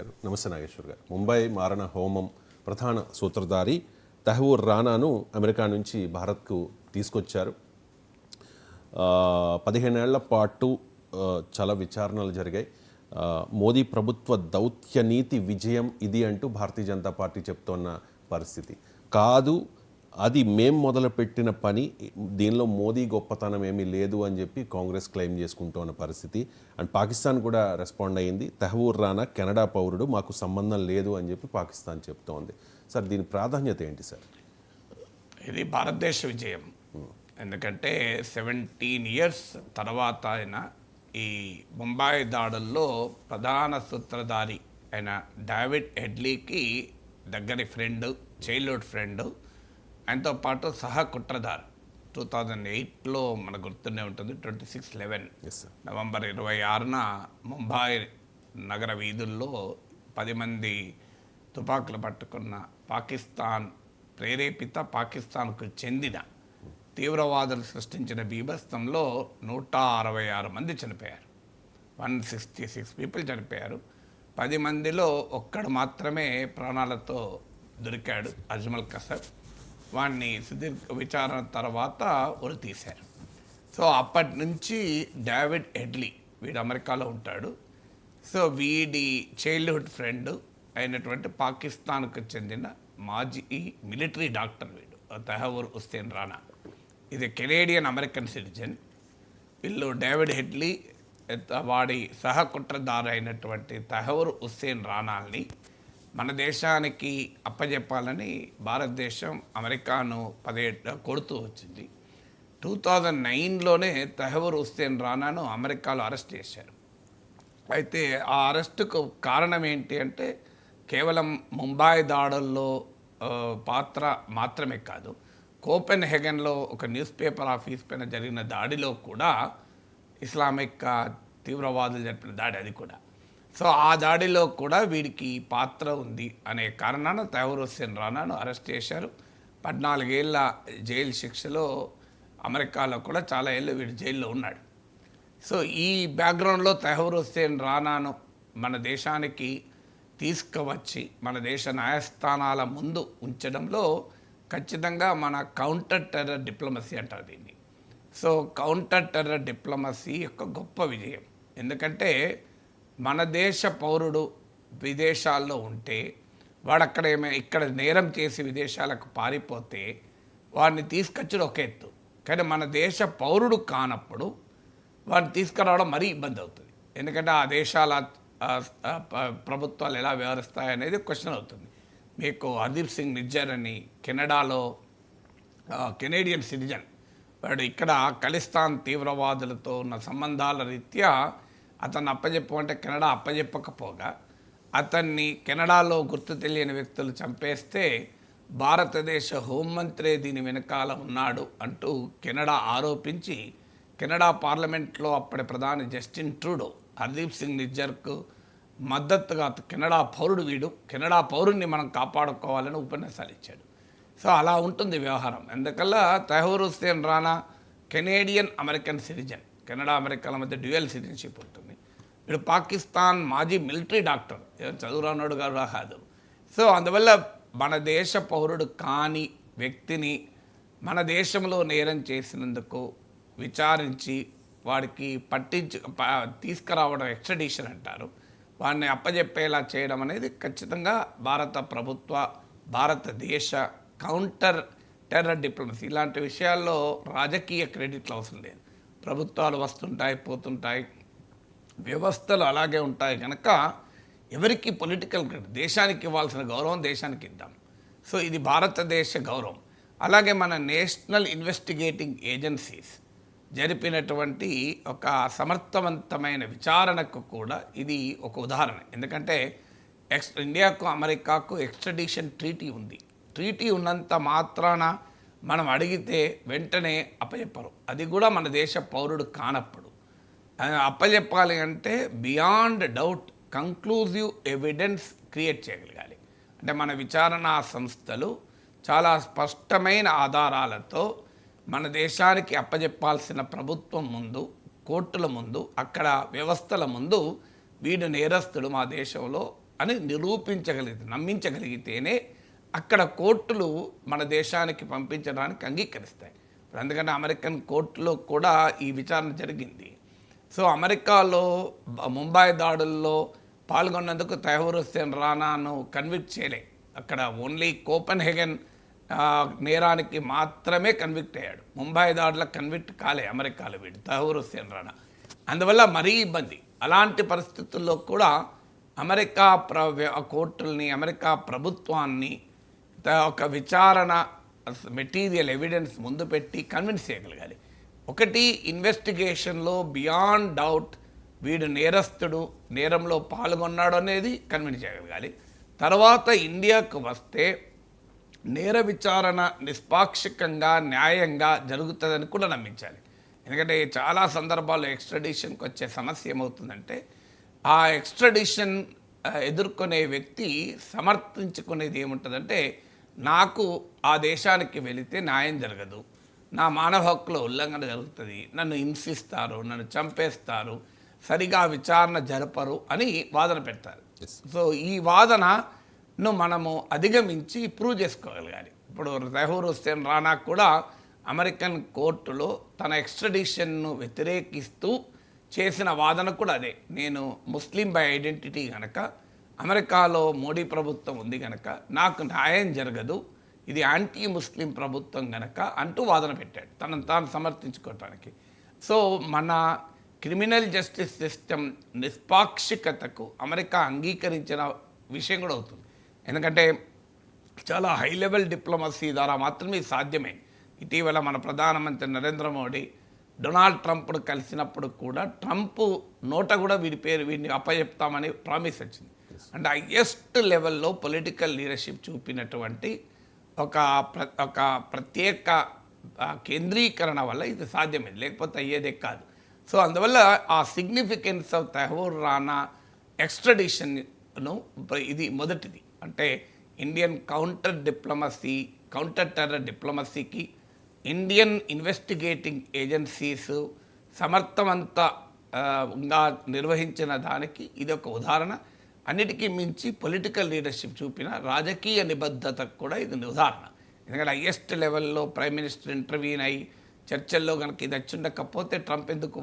గారు. నమస్తే నాగేశ్వర్ గారు. ముంబై మారణ హోమం ప్రధాన సూత్రధారి తహవూర్ రానాను అమెరికా నుంచి భారత్కు తీసుకొచ్చారు. 15 ఏళ్ల పాటు చాలా విచారణలు జరిగాయి. మోదీ ప్రభుత్వ దౌత్య నీతి విజయం ఇది అంటూ భారతీయ జనతా పార్టీ చెప్తోన్న పరిస్థితి కాదు. అది మేం మొదలుపెట్టిన పని, దీనిలో మోదీ గొప్పతనం ఏమీ లేదు అని చెప్పి కాంగ్రెస్ క్లెయిమ్ చేసుకుంటున్న పరిస్థితి. అండ్ పాకిస్తాన్ కూడా రెస్పాండ్ అయ్యింది. తహవూర్ రానా కెనడా పౌరుడు, మాకు సంబంధం లేదు అని చెప్పి పాకిస్తాన్ చెప్తోంది. సార్, దీని ప్రాధాన్యత ఏంటి సార్? ఇది భారతదేశ విజయం. ఎందుకంటే 17 years తర్వాత అయిన ఈ ముంబై దాడుల్లో ప్రధాన సూత్రధారి అయిన డేవిడ్ హెడ్లీకి దగ్గరి ఫ్రెండ్, చైల్డ్హుడ్ ఫ్రెండ్, ఆయనతో పాటు సహ కుట్రధారు 2008లో మనకు గుర్తునే ఉంటుంది. 26/11 నవంబర్ 26న ముంబై నగర వీధుల్లో 10 మంది తుపాకులు పట్టుకున్న పాకిస్తాన్ ప్రేరేపిత, పాకిస్తాన్కు చెందిన తీవ్రవాదులు సృష్టించిన బీభత్సంలో 166 మంది చనిపోయారు. 166 people చనిపోయారు. 10 మందిలో ఒక్కడు మాత్రమే ప్రాణాలతో దొరికాడు, అజ్మల్ కసబ్. వాడిని సుదీర్ఘ విచారణ తర్వాత ఉరి తీశారు. సో అప్పటి నుంచి డేవిడ్ హెడ్లీ, వీడు అమెరికాలో ఉంటాడు. సో వీడి చైల్డ్హుడ్ ఫ్రెండ్ అయినటువంటి పాకిస్తాన్కు చెందిన మాజీ మిలిటరీ డాక్టర్ వీడు తహవూర్ హుస్సేన్ రానా. ఇది కెనేడియన్ అమెరికన్ సిటిజన్. వీళ్ళు డేవిడ్ హెడ్లీ వాడి సహకుట్రధారు అయినటువంటి తహవూర్ హుస్సేన్ రానాల్ని మన దేశానికి అప్పజెప్పాలని భారతదేశం అమెరికాను 17 కొడుతూ వచ్చింది. 2009లోనే తహవూర్ హుస్సేన్ రానాను అమెరికాలో అరెస్ట్ చేశారు. అయితే ఆ అరెస్టుకు కారణం ఏంటి అంటే కేవలం ముంబై దాడుల్లో పాత్ర మాత్రమే కాదు, కోపెన్హెగన్లో ఒక న్యూస్ పేపర్ ఆఫీస్ పైన జరిగిన దాడిలో కూడా ఇస్లామిక్ తీవ్రవాదులు జరిపిన దాడి అది కూడా. సో ఆ దాడిలో కూడా వీడికి పాత్ర ఉంది అనే కారణాన తహవూర్ హుస్సేన్ రానాను అరెస్ట్ చేశారు. 14 ఏళ్ల జైలు శిక్షలో అమెరికాలో కూడా చాలా ఏళ్ళు వీడు జైల్లో ఉన్నాడు. సో ఈ బ్యాక్గ్రౌండ్లో తహవూర్ హుస్సేన్ రానాను మన దేశానికి తీసుకువచ్చి మన దేశ న్యాయస్థానాల ముందు ఉంచడంలో ఖచ్చితంగా మన కౌంటర్ టెర్రర్ డిప్లొమసీ అంటారు దీన్ని. సో కౌంటర్ టెర్రర్ డిప్లొమసీ యొక్క గొప్ప విజయం. ఎందుకంటే మన దేశ పౌరుడు విదేశాల్లో ఉంటే వాడు అక్కడ ఇక్కడ నేరం చేసి విదేశాలకు పారిపోతే వాడిని తీసుకొచ్చడం ఒక ఎత్తు, కానీ మన దేశ పౌరుడు కానప్పుడు వాడిని తీసుకురావడం మరీ ఇబ్బంది అవుతుంది. ఎందుకంటే ఆ దేశాల ప్రభుత్వాలు ఎలా వ్యవహరిస్తాయనేది క్వశ్చన్ అవుతుంది. మీకు హర్దీప్ సింగ్ నిజ్జర్ అని కెనడాలో కెనేడియన్ సిటిజన్, వాడు ఇక్కడ ఖలిస్తాన్ తీవ్రవాదులతో ఉన్న సంబంధాల రీత్యా అతన్ని అప్పజెప్పమంటే కెనడా అప్పజెప్పకపోగా అతన్ని కెనడాలో గుర్తు తెలియని వ్యక్తులు చంపేస్తే భారతదేశ హోంమంత్రి దీని వెనకాల ఉన్నాడు అంటూ కెనడా ఆరోపించి కెనడా పార్లమెంట్లో అప్పటి ప్రధాని జస్టిన్ ట్రూడో హర్దీప్ సింగ్ నిజ్జర్కు మద్దతుగా, కెనడా పౌరుడు వీడు, కెనడా పౌరుడిని మనం కాపాడుకోవాలని ఉపన్యాసాలు ఇచ్చాడు. సో అలా ఉంటుంది వ్యవహారం. ఎందుకల్లా Tahawwur Hussain Rana Canadian American citizen, Canada అమెరికాల మధ్య డ్యూయల్ సిటిజన్షిప్ ఉంటుంది. వీడు పాకిస్తాన్ మాజీ మిలిటరీ డాక్టర్, చదువురానోడు గారు కాదు. సో అందువల్ల మన దేశ పౌరుడు కాని వ్యక్తిని మన దేశంలో నేరం చేసినందుకు విచారించి వాడికి తీసుకురావడం ఎక్స్ట్రడిషన్ అంటారు, వాడిని అప్పజెప్పేలా చేయడం అనేది ఖచ్చితంగా భారత ప్రభుత్వ, భారతదేశ కౌంటర్ టెర్రర్ డిప్లొమసీ. ఇలాంటి విషయాల్లో రాజకీయ క్రెడిట్లు అవసరం లేదు. ప్రభుత్వాలు వస్తుంటాయి, పోతుంటాయి, వ్యవస్థలు అలాగే ఉంటాయి కనుక ఎవరికి పొలిటికల్ క్రెడిట్, దేశానికి ఇవ్వాల్సిన గౌరవం దేశానికి ఇద్దాం. సో ఇది భారతదేశ గౌరవం. అలాగే మన నేషనల్ ఇన్వెస్టిగేటింగ్ ఏజెన్సీస్ జరిపినటువంటి ఒక సమర్థవంతమైన విచారణకు కూడా ఇది ఒక ఉదాహరణ. ఎందుకంటే ఇండియాకు అమెరికాకు ఎక్స్ట్రడిషన్ ట్రీటీ ఉంది. ట్రీటీ ఉన్నంత మాత్రాన మనం అడిగితే వెంటనే అప్పచెప్పరు. అది కూడా మన దేశ పౌరుడు కానప్పుడు. అప్పచెప్పాలి అంటే beyond doubt conclusive evidence create చేయగలగాలి. అంటే మన విచారణా సంస్థలు చాలా స్పష్టమైన ఆధారాలతో మన దేశానికి అప్పచెప్పాల్సిన ప్రభుత్వం ముందు, కోర్టుల ముందు, అక్కడ వ్యవస్థల ముందు వీడు నేరస్తుడు, మా దేశంలో అని నమ్మించగలిగితేనే అక్కడ కోర్టులు మన దేశానికి పంపించడానికి అంగీకరిస్తాయి. అందుకని అమెరికన్ కోర్టులో కూడా ఈ విచారణ జరిగింది. సో అమెరికాలో ముంబై దాడుల్లో పాల్గొన్నందుకు తైమూర్ హుస్సేన్ రానాను కన్విక్ట్ చేయలే. అక్కడ ఓన్లీ కోపెన్హేగన్ నేరానికి మాత్రమే కన్విక్ట్ అయ్యాడు. ముంబై దాడులకు కన్విక్ట్ కాలే అమెరికాలో వీడు తైమూర్ హుస్సేన్ రానా. అందువల్ల మరీ ఇబ్బంది. అలాంటి పరిస్థితుల్లో కూడా అమెరికా కోర్టుల్ని, అమెరికా ప్రభుత్వాన్ని ఒక విచారణ మెటీరియల్ ఎవిడెన్స్ ముందు పెట్టి కన్విన్స్ చేయగలగాలి. ఒకటి, ఇన్వెస్టిగేషన్లో బియాండ్ డౌట్ వీడు నేరస్తుడు, నేరంలో పాల్గొన్నాడు అనేది కన్విన్స్ చేయగలగాలి. తర్వాత ఇండియాకు వస్తే నేర విచారణ నిష్పాక్షికంగా న్యాయంగా జరుగుతుందని కూడా నమ్మించాలి. ఎందుకంటే చాలా సందర్భాల్లో ఎక్స్ట్రాడిషన్కి వచ్చే సమస్య ఏమవుతుందంటే ఆ ఎక్స్ట్రాడిషన్ ఎదుర్కొనే వ్యక్తి సమర్థించుకునేది ఏముంటుందంటే, నాకు ఆ దేశానికి వెళితే న్యాయం జరగదు, నా మానవ హక్కుల ఉల్లంఘన జరుగుతుంది, నన్ను హింసిస్తారు, నన్ను చంపేస్తారు, సరిగా విచారణ జరపరు అని వాదన పెడతారు. సో ఈ వాదనను మనము అధిగమించి ప్రూవ్ చేసుకోగలగాలి. ఇప్పుడు తైమూర్ హుస్సేన్ రానా కూడా అమెరికన్ కోర్టులో తన ఎక్స్ట్రాడిషన్ను వ్యతిరేకిస్తూ చేసిన వాదన కూడా అదే. నేను ముస్లిం బై ఐడెంటిటీ కనుక, అమెరికాలో మోడీ ప్రభుత్వం ఉంది కనుక నాకు న్యాయం జరగదు, ఇది యాంటీ ముస్లిం ప్రభుత్వం కనుక అంటూ వాదన పెట్టాడు తనను తాను సమర్థించుకోవటానికి. సో మన క్రిమినల్ జస్టిస్ సిస్టమ్ నిష్పాక్షికతకు అమెరికా అంగీకరించిన విషయం కూడా అవుతుంది. ఎందుకంటే చాలా హై లెవెల్ డిప్లొమసీ ద్వారా మాత్రమే సాధ్యమే. ఇటీవల మన ప్రధానమంత్రి నరేంద్ర మోడీ డొనాల్డ్ ట్రంప్ను కలిసినప్పుడు కూడా ట్రంప్ నోట కూడా వీడిని అప్పచెప్తామని ప్రామిస్ వచ్చింది. అంటే హైయెస్ట్ లెవెల్లో పొలిటికల్ లీడర్షిప్ చూపినటువంటి ఒక ప్రత్యేక కేంద్రీకరణ వల్ల ఇది సాధ్యమైంది, లేకపోతే అయ్యేదే కాదు. సో అందువల్ల ఆ సిగ్నిఫికెన్స్ ఆఫ్ తైమూర్ రానా ఎక్స్ట్రాడిషన్ను ఇది మొదటిది. అంటే ఇండియన్ కౌంటర్ టెర్రర్ డిప్లొమసీకి, ఇండియన్ ఇన్వెస్టిగేటింగ్ ఏజెన్సీస్ సమర్థవంతంగా నిర్వహించిన దానికి ఇది ఒక ఉదాహరణ. అన్నిటికీ మించి పొలిటికల్ లీడర్షిప్ చూపిన రాజకీయ నిబద్ధతకు కూడా ఇది ఉదాహరణ. ఎందుకంటే హైయెస్ట్ లెవెల్లో ప్రైమ్ మినిస్టర్ ఇంటర్వ్యూన్ అయ్యి చర్చల్లో కనుక ఇది వచ్చుండకపోతే ట్రంప్ ఎందుకు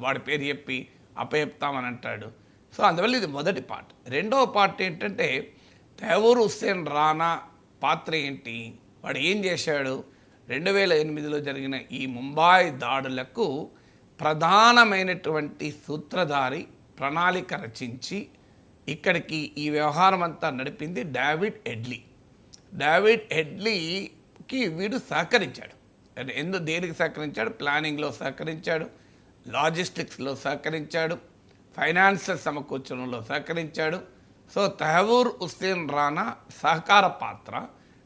వాడి పేరు చెప్పి అప్పచెప్తామని అంటాడు. సో అందువల్ల ఇది మొదటి పార్ట్. రెండవ పార్ట్ ఏంటంటే తైమూర్ హుస్సేన్ రానా పాత్ర ఏంటి, వాడు ఏం చేశాడు. 2008లో జరిగిన ఈ ముంబై దాడులకు ప్రధానమైనటువంటి సూత్రధారి, ప్రణాళిక రచించి ఇక్కడికి ఈ వ్యవహారం అంతా నడిపింది డేవిడ్ హెడ్లీ. డేవిడ్ హెడ్లీకి వీడు సహకరించాడు. దేనికి సహకరించాడు? ప్లానింగ్లో సహకరించాడు, లాజిస్టిక్స్లో సహకరించాడు, ఫైనాన్షియల్ సమకూర్చడంలో సహకరించాడు. సో తైమూర్ హుస్సేన్ రానా సహకార పాత్ర,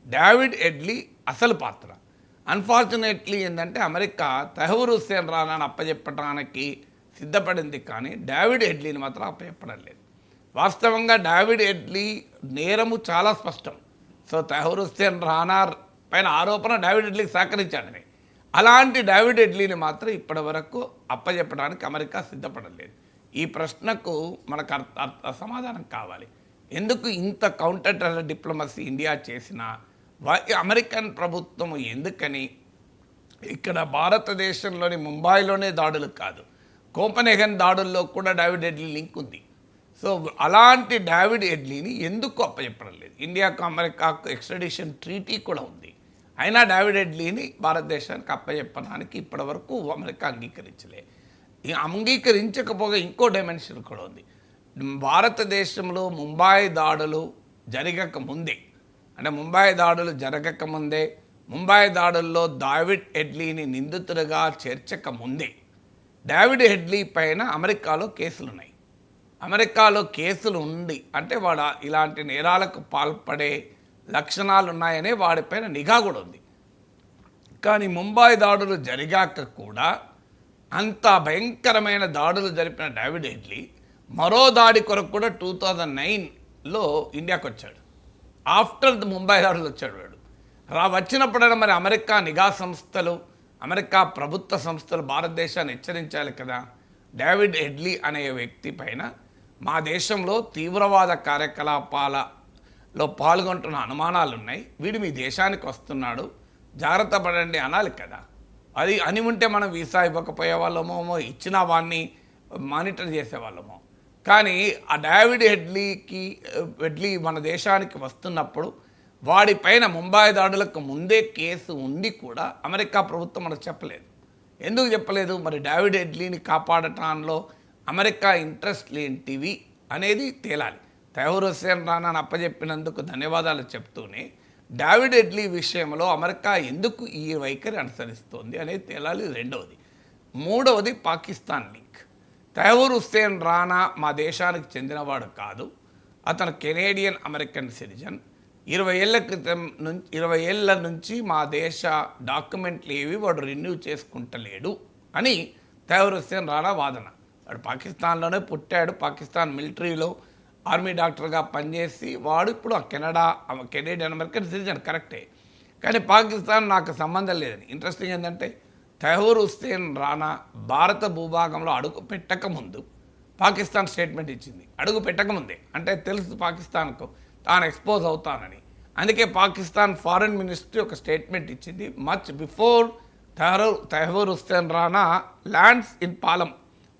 డేవిడ్ హెడ్లీ అసలు పాత్ర. అన్ఫార్చునేట్లీ ఏంటంటే అమెరికా తైమూర్ హుస్సేన్ రానాను అప్పచెప్పడానికి సిద్ధపడింది, కానీ డేవిడ్ హెడ్లీని మాత్రం అప్పచెప్పడం లేదు. వాస్తవంగా డేవిడ్ హెడ్లీ నేరము చాలా స్పష్టం. సో తైమూర్ హుస్సేన్ రానా పైన ఆరోపణ డేవిడ్ హెడ్లీకి సహకరించాడని. అలాంటి డేవిడ్ హెడ్లీని మాత్రం ఇప్పటి వరకు అప్పచెప్పడానికి అమెరికా సిద్ధపడలేదు. ఈ ప్రశ్నకు మనకు సమాధానం కావాలి. ఎందుకు ఇంత కౌంటర్ టెర్రర్ డిప్లొమసీ ఇండియా చేసినా అమెరికన్ ప్రభుత్వం ఎందుకని ఇక్కడ భారతదేశంలోని ముంబైలోనే దాడులు కాదు, కోపెన్హేగన్ దాడుల్లో కూడా డేవిడ్ హెడ్లీ లింక్ ఉంది. సో అలాంటి డేవిడ్ హెడ్లీని ఎందుకు అప్పచెప్పడం లేదు? ఇండియాకు అమెరికాకు ఎక్స్ట్రాడిషన్ ట్రీటీ కూడా ఉంది, అయినా డేవిడ్ హెడ్లీని భారతదేశానికి అప్పచెప్పడానికి ఇప్పటివరకు అమెరికా అంగీకరించకపోగా ఇంకో డైమెన్షన్ కూడా ఉంది. భారతదేశంలో ముంబై దాడులు జరగకముందే, ముంబై దాడుల్లో డేవిడ్ హెడ్లీని నిందితుడిగా చేర్చకముందే డేవిడ్ హెడ్లీ పైన అమెరికాలో కేసులున్నాయి. అమెరికాలో కేసులు ఉండి అంటే వాడు ఇలాంటి నేరాలకు పాల్పడే లక్షణాలు ఉన్నాయనే వాడిపైన నిఘా కూడా ఉంది. కానీ ముంబై దాడులు జరిగాక కూడా అంత భయంకరమైన దాడులు జరిపిన డేవిడ్ హెడ్లీ మరో దాడి కొరకు కూడా 2009లో ఇండియాకు వచ్చాడు. ఆఫ్టర్ ద ముంబై దాడులు వచ్చాడు వాడు. వచ్చినప్పుడైనా మరి అమెరికా నిఘా సంస్థలు, అమెరికా ప్రభుత్వ సంస్థలు భారతదేశాన్ని హెచ్చరించాలి కదా. డేవిడ్ హెడ్లీ అనే వ్యక్తి పైన మా దేశంలో తీవ్రవాద కార్యకలాపాలలో పాల్గొంటున్న అనుమానాలు ఉన్నాయి, వీడు మీ దేశానికి వస్తున్నాడు, జాగ్రత్త పడండి అనాలి కదా. అది అని ఉంటే మనం వీసా ఇవ్వకపోయే వాళ్ళమో, ఇచ్చిన వాడిని మానిటర్ చేసేవాళ్ళమో. కానీ ఆ డేవిడ్ హెడ్లీ మన దేశానికి వస్తున్నప్పుడు వాడిపైన ముంబై దాడులకు ముందే కేసు ఉండి కూడా అమెరికా ప్రభుత్వం మనకు చెప్పలేదు. ఎందుకు చెప్పలేదు? మరి డేవిడ్ హెడ్లీని కాపాడటానికి అమెరికా ఇంట్రెస్ట్ ఏంటివి అనేది తేలాలి. తైమూర్ హుస్సేన్ రానాను అప్పచెప్పినందుకు ధన్యవాదాలు చెప్తూనే డేవిడ్ హెడ్లీ విషయంలో అమెరికా ఎందుకు ఈ వైఖరి అనుసరిస్తోంది అనేది తేలాలి. రెండవది. మూడవది పాకిస్తాన్ లింక్. తైమూర్ హుస్సేన్ రానా మా దేశానికి చెందినవాడు కాదు, అతను కెనేడియన్ అమెరికన్ సిటిజన్. 20 ఏళ్ళ నుంచి మా దేశ డాక్యుమెంట్లు ఏవి వాడు రెన్యూ చేసుకుంటలేడు అని తైమూర్ హుస్సేన్ రానా వాదన. వాడు పాకిస్తాన్లోనే పుట్టాడు, పాకిస్తాన్ మిలిటరీలో ఆర్మీ డాక్టర్గా పనిచేసి వాడు ఇప్పుడు కెనేడియన్ అమెరికన్ సిటిజన్ కరెక్టే, కానీ పాకిస్తాన్ నాకు సంబంధం లేదని. ఇంట్రెస్టింగ్ ఏంటంటే తైమూర్ హుస్సేన్ రానా భారత భూభాగంలో అడుగు పెట్టకముందు పాకిస్తాన్ స్టేట్మెంట్ ఇచ్చింది. అడుగు పెట్టకముందే, అంటే తెలుసు పాకిస్తాన్కు తాను ఎక్స్పోజ్ అవుతానని. అందుకే పాకిస్తాన్ ఫారెన్ మినిస్ట్రీ ఒక స్టేట్మెంట్ ఇచ్చింది. Much before Taimur Hussain Rana lands in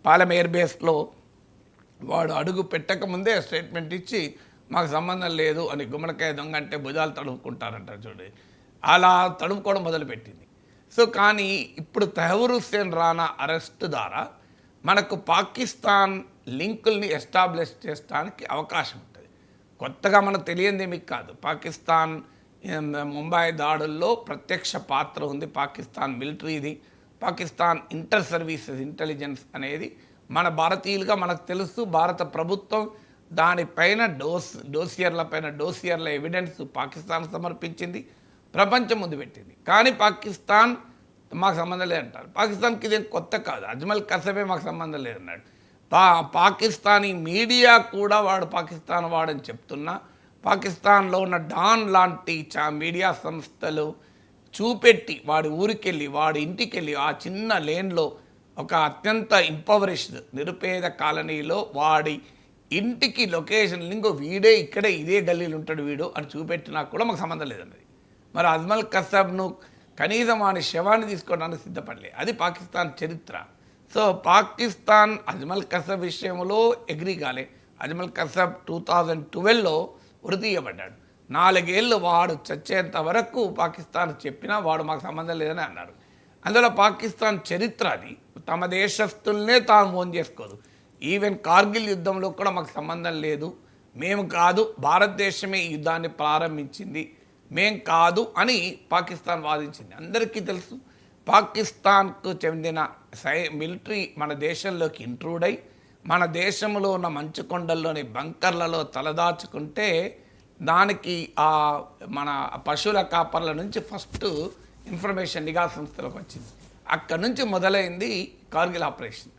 Palam air బేస్లో వాడు అడుగు పెట్టకముందే స్టేట్మెంట్ ఇచ్చి మాకు సంబంధం లేదు అని, గుమ్మడికాయ దొంగ అంటే భుజాలు తడుపుకుంటారంటారు చూడండి, అలా తడుపుకోవడం మొదలుపెట్టింది. సో కానీ ఇప్పుడు తైమూర్ హుస్సేన్ రానా అరెస్ట్ ద్వారా మనకు పాకిస్తాన్ లింకుల్ని ఎస్టాబ్లిష్ చేయడానికి అవకాశం ఉంటుంది. కొత్తగా మనకు తెలియంది మీకు కాదు, పాకిస్తాన్ ముంబై దాడుల్లో ప్రత్యక్ష పాత్ర ఉంది పాకిస్తాన్ మిలిటరీది. పాకిస్తాన్ ఇంటర్ సర్వీసెస్ ఇంటెలిజెన్స్ అనేది మన భారతీయులుగా మనకు తెలుసు. భారత ప్రభుత్వం దానిపైన డోసియర్ల ఎవిడెన్స్ పాకిస్తాన్ సమర్పించింది, ప్రపంచం ముందు పెట్టింది. కానీ పాకిస్తాన్ మాకు సంబంధం లేదంటారు. పాకిస్తాన్కి ఇదేం కొత్త కాదు, అజ్మల్ కసబే మాకు సంబంధం లేదన్నాడు. పాకిస్తానీ మీడియా కూడా వాడు పాకిస్తాన్ వాడని చెప్తున్నా, పాకిస్తాన్లో ఉన్న డాన్ లాంటి మీడియా సంస్థలు చూపెట్టి వాడి ఊరికెళ్ళి వాడి ఇంటికెళ్ళి ఆ చిన్న లేన్లో ఒక అత్యంత ఇంపవరిష్డ్ నిరుపేద కాలనీలో వాడి ఇంటికి లొకేషన్ లింక్ వీడే ఇక్కడే ఇదే గల్లీలు ఉంటాడు వీడు అని చూపెట్టినా కూడా మాకు సంబంధం లేదన్నది. మరి అజ్మల్ కసబ్ను కనీసం వాడి శవాన్ని తీసుకోవడానికి సిద్ధపడలే. అది పాకిస్తాన్ చరిత్ర. సో పాకిస్తాన్ అజ్మల్ కసబ్ విషయంలో ఎగ్రీ కాలే. అజ్మల్ కసబ్ 2012లో ఉరితీయబడ్డాడు. 4 ఏళ్ళు వాడు చచ్చేంత వరకు పాకిస్తాన్ చెప్పినా వాడు మాకు సంబంధం లేదని అన్నారు. అందులో పాకిస్తాన్ చరిత్ర అది, తమ దేశస్తుల్నే తాను మోన్ చేసుకోదు. ఈవెన్ కార్గిల్ యుద్ధంలో కూడా మాకు సంబంధం లేదు, మేము కాదు, భారతదేశమే ఈ యుద్ధాన్ని ప్రారంభించింది, మేం కాదు అని పాకిస్తాన్ వాదించింది. అందరికీ తెలుసు పాకిస్తాన్కు చెందిన మిలిటరీ మన దేశంలోకి ఇంట్రూడ్ అయి మన దేశంలో ఉన్న మంచు కొండల్లోని బంకర్లలో తలదాచుకుంటే దానికి మన పశువుల కాపర్ల నుంచి ఫస్ట్ ఇన్ఫర్మేషన్ నిఘా సంస్థలకు వచ్చింది. అక్కడి నుంచి మొదలైంది కార్గిల్ ఆపరేషన్.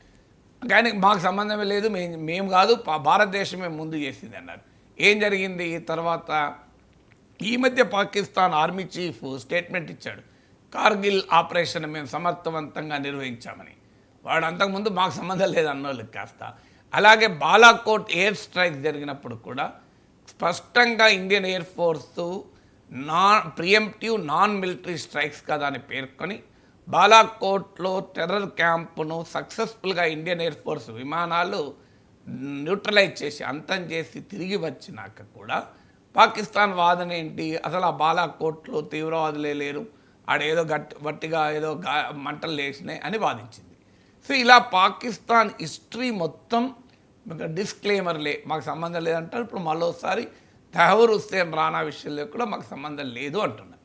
కానీ మాకు సంబంధమే లేదు, మేము కాదు, భారతదేశమే ముందు చేసింది అన్నారు. ఏం జరిగింది తర్వాత? ఈ మధ్య పాకిస్తాన్ ఆర్మీ చీఫ్ స్టేట్మెంట్ ఇచ్చాడు, కార్గిల్ ఆపరేషన్ మేము సమర్థవంతంగా నిర్వహించామని. వాడు అంతకుముందు మాకు సంబంధం లేదు అన్నోళ్ళకి కాస్త. అలాగే బాలాకోట్ ఎయిర్ స్ట్రైక్ జరిగినప్పుడు కూడా స్పష్టంగా Indian air force preemptive non military strikes కదా అని పేర్కొని బాలాకోట్లో టెర్రర్ క్యాంపును సక్సెస్ఫుల్గా ఇండియన్ ఎయిర్ ఫోర్స్ విమానాలు న్యూట్రలైజ్ చేసి అంతం చేసి తిరిగి వచ్చినాక కూడా పాకిస్తాన్ వాదన ఏంటి? అసలు ఆ బాలాకోట్లో తీవ్రవాదులే లేరు, ఆడేదో గట్టిగా ఏదో మంటలు లేచినాయి అని వాదించింది. సో ఇలా పాకిస్తాన్ హిస్టరీ మొత్తం డిస్క్లైమర్లే, మాకు సంబంధం లేదంటారు. ఇప్పుడు మరోసారి తైమూర్ హుస్సేన్ రానా విషయంలో కూడా మాకు సంబంధం లేదు అంటున్నారు.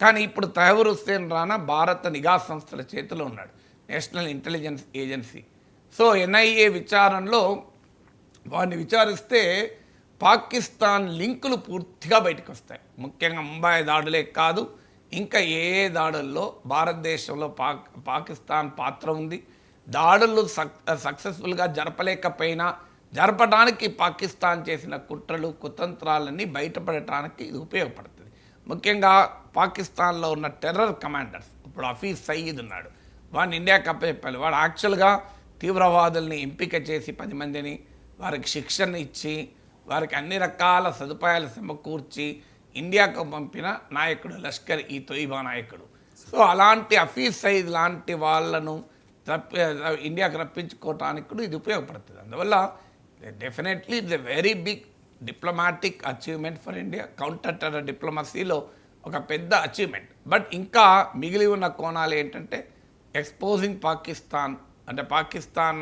కానీ ఇప్పుడు తైమూర్ హుస్సేన్ రానా భారత నిఘా సంస్థల చేతిలో ఉన్నాడు, national intelligence agency. So NIA విచారణలో వాడిని విచారిస్తే పాకిస్తాన్ లింకులు పూర్తిగా బయటకు వస్తాయి. ముఖ్యంగా ముంబై దాడులే కాదు, ఇంకా ఏ దాడుల్లో భారతదేశంలో పాకిస్తాన్ పాత్ర ఉంది, దాడులు సక్సెస్ఫుల్గా జరపలేకపోయినా జరపడానికి పాకిస్తాన్ చేసిన కుట్రలు కుతంత్రాలన్నీ బయటపడటానికి ఇది ఉపయోగపడుతుంది. ముఖ్యంగా పాకిస్తాన్లో ఉన్న టెర్రర్ కమాండర్స్, ఇప్పుడు హఫీజ్ సయీద్ ఉన్నాడు, వాడిని ఇండియాకి అప్పచెప్పాలి. వాడు యాక్చువల్గా తీవ్రవాదుల్ని ఎంపిక చేసి 10 మందిని వారికి శిక్షణ ఇచ్చి వారికి అన్ని రకాల సదుపాయాలు సమకూర్చి ఇండియాకు పంపిన నాయకుడు లష్కర్ ఈ తొయిబా నాయకుడు. సో అలాంటి హఫీజ్ సయీద్ లాంటి వాళ్ళను ఇండియాకు రప్పించుకోవటానికి కూడా ఇది ఉపయోగపడుతుంది. అందువల్ల definitely it's a very big diplomatic achievement for India. Counter terror డిప్లొమసీలో ఒక పెద్ద అచీవ్మెంట్. బట్ ఇంకా మిగిలి ఉన్న కోణాలు ఏంటంటే ఎక్స్పోజింగ్ పాకిస్తాన్, అంటే పాకిస్తాన్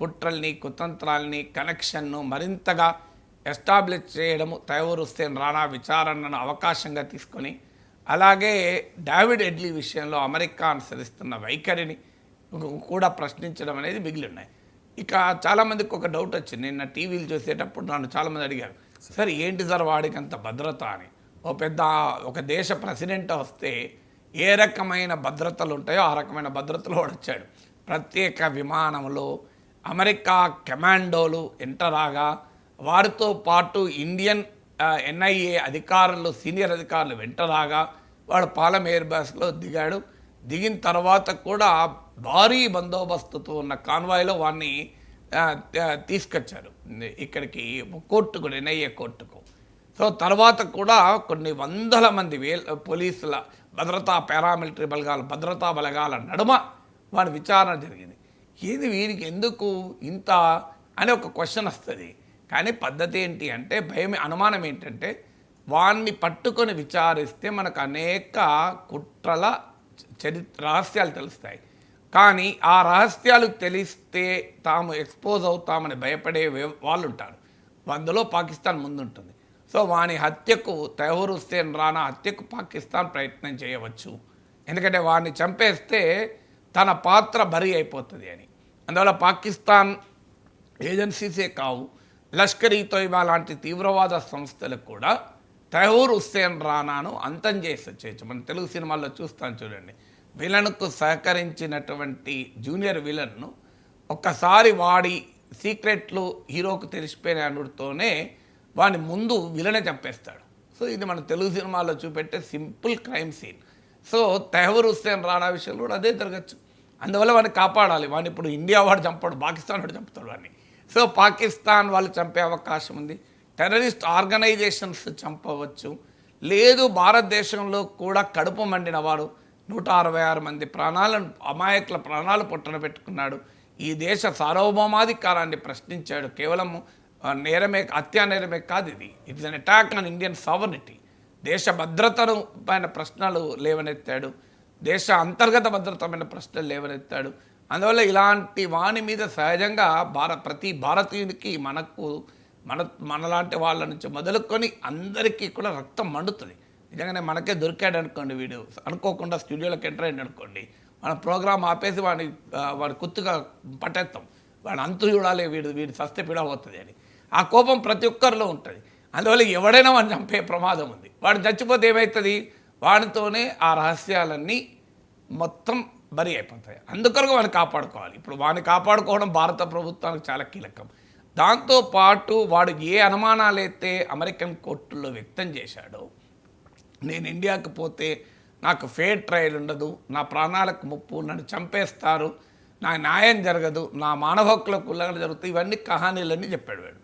కుట్రల్ని కుతంత్రాల్ని కనెక్షన్ను మరింతగా ఎస్టాబ్లిష్ చేయడము, తైమూర్ హుస్సేన్ రాణా విచారణను అవకాశంగా తీసుకొని, అలాగే డేవిడ్ హెడ్లీ విషయంలో అమెరికా అనుసరిస్తున్న వైఖరిని కూడా ప్రశ్నించడం అనేది మిగిలి ఉన్నాయి. ఇక చాలామందికి ఒక డౌట్ వచ్చింది. నిన్న టీవీలు చూసేటప్పుడు నన్ను చాలామంది అడిగారు, సార్ ఏంటి సార్ వాడికి అంత భద్రత అని. ఒక దేశ ప్రెసిడెంట్ వస్తే ఏ రకమైన భద్రతలు ఉంటాయో ఆ రకమైన భద్రతలు వాడు వచ్చాడు. ప్రత్యేక విమానంలో అమెరికా కమాండోలు ఎంటరాగా, వారితో పాటు ఇండియన్ ఎన్ఐఏ అధికారులు, సీనియర్ అధికారులు వెంటరాగా వాడు పాలెం ఎయిర్ బేస్లో దిగాడు. దిగిన తర్వాత కూడా భారీ బందోబస్తుతో ఉన్న కాన్వాయ్లో వాడిని తీసుకొచ్చారు ఇక్కడికి కోర్టుకు, ఎన్ఐఏ కోర్టుకు. సో తర్వాత కూడా కొన్ని వందల మంది పోలీసుల భద్రతా పారామిలిటరీ భద్రతా బలగాల నడుమ వాడి విచారణ జరిగింది. ఏది వీరికి ఎందుకు ఇంత అని ఒక క్వశ్చన్ వస్తుంది. కానీ పద్ధతి ఏంటి అంటే, అనుమానం ఏంటంటే వాడిని పట్టుకొని విచారిస్తే మనకు అనేక కుట్రల రహస్యాలు తెలుస్తాయి. కానీ ఆ రహస్యాలు తెలిస్తే తాము ఎక్స్పోజ్ అవుతామని భయపడే వాళ్ళు ఉంటారు. అందులో పాకిస్తాన్ ముందుంటుంది. సో వాని హత్యకు, తైమూర్ హుస్సేన్ రాణా హత్యకు పాకిస్తాన్ ప్రయత్నం చేయవచ్చు. ఎందుకంటే వాడిని చంపేస్తే తన పాత్ర బరీ అయిపోతుంది అని. అందువల్ల పాకిస్తాన్ ఏజెన్సీసే కావు, లష్కర్ ఈ తొయిబా లాంటి తీవ్రవాద సంస్థలకు కూడా తైమూర్ హుస్సేన్ రాణాను అంతం చేసి మనం తెలుగు సినిమాల్లో చూస్తాం చూడండి. విలన్కు సహకరించినటువంటి జూనియర్ విలన్ను ఒక్కసారి వాడి సీక్రెట్లు హీరోకు తెలిసిపోయిన అనుడితోనే వాడిని ముందు విలనే చంపేస్తాడు. సో ఇది మన తెలుగు సినిమాల్లో చూపెట్టే simple crime scene. So Taimur Hussain Rana విషయంలో కూడా అదే జరగచ్చు. అందువల్ల వాడిని కాపాడాలి. వాడిని ఇప్పుడు ఇండియా వాడు చంపాడు, పాకిస్తాన్ వాడు చంపుతాడు వాడిని. సో పాకిస్తాన్ వాళ్ళు చంపే అవకాశం ఉంది. టెర్రరిస్ట్ ఆర్గనైజేషన్స్ చంపవచ్చు. లేదు భారతదేశంలో కూడా కడుపు మండిన వాడు 166 మంది అమాయకుల ప్రాణాలు పొట్టన పెట్టుకున్నాడు. ఈ దేశ సార్వభౌమాధికారాన్ని ప్రశ్నించాడు. కేవలం నేరమే, హత్యా నేరమే కాదు ఇది. It's an attack on Indian sovereignty. దేశ భద్రతను పైన ప్రశ్నలు లేవనెత్తాడు. దేశ అంతర్గత భద్రతమైన ప్రశ్నలు లేవనెత్తాడు. అందువల్ల ఇలాంటి వాని మీద సహజంగా ప్రతి భారతీయునికి మనలాంటి వాళ్ళ నుంచి మొదలుకొని అందరికీ కూడా రక్తం మండుతుంది. నిజంగానే మనకే దొరికాడు అనుకోండి, వీడు అనుకోకుండా స్టూడియోలోకి ఎంటర్ అయ్యాడు అనుకోండి, మన ప్రోగ్రామ్ ఆపేసి వాడి కుత్తుగా పట్టేస్తాం. వాడు అంతు చూడాలి, వీడు సస్తే పిడవవుతుంది అని. ఆ కోపం ప్రతి ఒక్కరిలో ఉంటుంది. అందువల్ల ఎవడైనా వాడిని చంపే ప్రమాదం ఉంది. వాడు చచ్చిపోతే ఏమవుతుంది, వాడితోనే ఆ రహస్యాలన్నీ మొత్తం బరి అయిపోతాయి. అందుకొరకు వాడిని కాపాడుకోవాలి. ఇప్పుడు వాడిని కాపాడుకోవడం భారత ప్రభుత్వానికి చాలా కీలకం. దాంతోపాటు వాడు ఏ అనుమానాలైతే అమెరికన్ కోర్టుల్లో వ్యక్తం చేశాడో, నేను ఇండియాకి పోతే నాకు ఫెయిర్ ట్రయల్ ఉండదు, నా ప్రాణాలకు ముప్పు, నన్ను చంపేస్తారు, నా న్యాయం జరగదు, నా మానవ హక్కులకు ఉల్లంఘన జరుగుతుంది, ఇవన్నీ కహానీలన్నీ చెప్పాడు వాడు.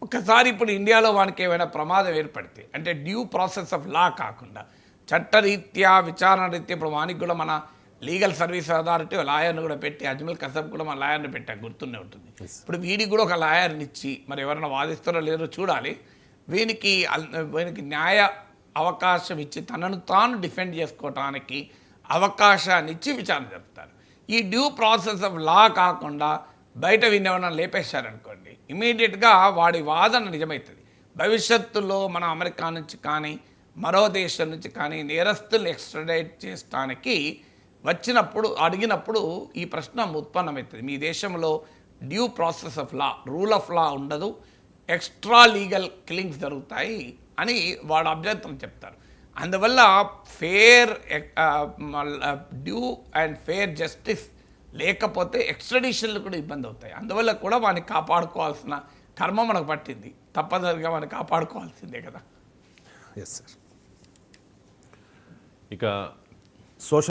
ఒక్కసారి ఇప్పుడు ఇండియాలో వానికి ఏమైనా ప్రమాదం ఏర్పడితే, అంటే డ్యూ ప్రాసెస్ ఆఫ్ లా కాకుండా చట్టరీత్యా విచారణ రీత్యా, ఇప్పుడు వానికి కూడా మన లీగల్ సర్వీస్ అథారిటీ లాయర్ని కూడా పెట్టి, అజ్మల్ కసబ్ కూడా మన లాయర్ని పెట్టా, గుర్తునే ఉంటుంది. ఇప్పుడు వీడికి కూడా ఒక లాయర్ని ఇచ్చి, మరి ఎవరైనా వాదిస్తారో లేదో చూడాలి, వీనికి న్యాయ అవకాశం ఇచ్చి తనను తాను డిఫెండ్ చేసుకోవటానికి అవకాశాన్ని ఇచ్చి విచారణ జరుపుతారు. ఈ డ్యూ ప్రాసెస్ ఆఫ్ లా కాకుండా బయట వినేవన్నా లేపేశారనుకోండి, ఇమీడియట్గా వాడి వాదన నిజమవుతుంది. భవిష్యత్తులో మన అమెరికా నుంచి కానీ మరో దేశం నుంచి కానీ నేరస్తులు ఎక్స్ట్రాడైట్ చేయడానికి అడిగినప్పుడు ఈ ప్రశ్న ఉత్పన్నమవుతుంది. మీ దేశంలో due process of law, rule of law ఉండదు, ఎక్స్ట్రా లీగల్ కిల్లింగ్స్ జరుగుతాయి అని వాడు అభ్యంతరం చెప్తారు. అందువల్ల డ్యూ అండ్ ఫెయిర్ జస్టిస్ లేకపోతే ఎక్స్ట్రడిషన్లు కూడా ఇబ్బంది అవుతాయి. అందువల్ల కూడా వాడిని కాపాడుకోవాల్సిన కర్మ మనకు పట్టింది. తప్పనిసరిగా వాడిని కాపాడుకోవాల్సిందే కదా. Yes sir. ఇక సోషల్